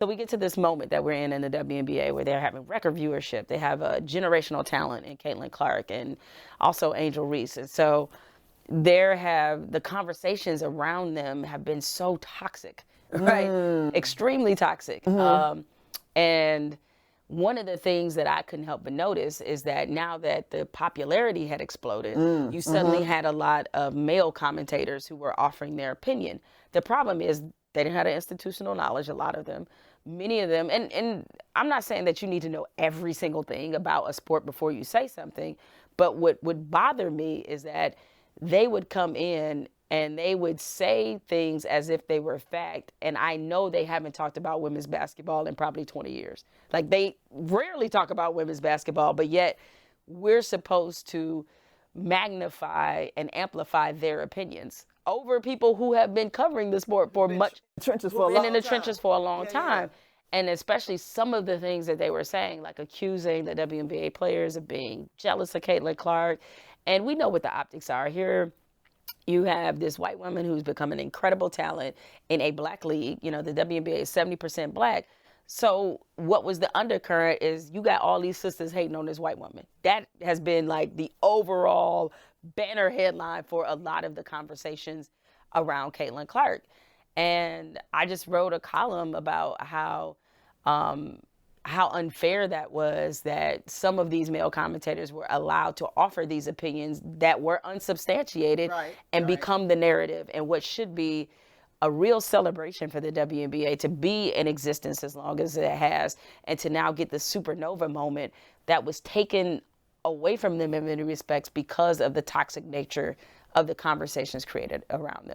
So we get to this moment that we're in the WNBA where they're having record viewership. They have a generational talent in Caitlin Clark and also Angel Reese. And so the conversations around them have been so toxic, right? Extremely toxic. And one of the things that I couldn't help but notice is that now that the popularity had exploded, you suddenly had a lot of male commentators who were offering their opinion. The problem is they didn't have the institutional knowledge, a lot of them. Many of them, and I'm not saying that you need to know every single thing about a sport before you say something, but what would bother me is that they would come in and they would say things as if they were fact. And I know they haven't talked about women's basketball in probably 20 years. Like, they rarely talk about women's basketball, but yet we're supposed to magnify and amplify their opinions over people who have been covering the sport for much, trenches for a long time. in the trenches for a long time. And especially some of the things that they were saying, like accusing the WNBA players of being jealous of Caitlin Clark. And we know what the optics are. Here you have this white woman who's become an incredible talent in a black league. You know, the WNBA is 70% black. So what was the undercurrent is you got all these sisters hating on this white woman. That has been like the overall banner headline for a lot of the conversations around Caitlin Clark. And I just wrote a column about how unfair that was, that some of these male commentators were allowed to offer these opinions that were unsubstantiated and become the narrative, and what should be a real celebration for the WNBA to be in existence as long as it has, and to now get the supernova moment that was taken away from them in many respects because of the toxic nature of the conversations created around them.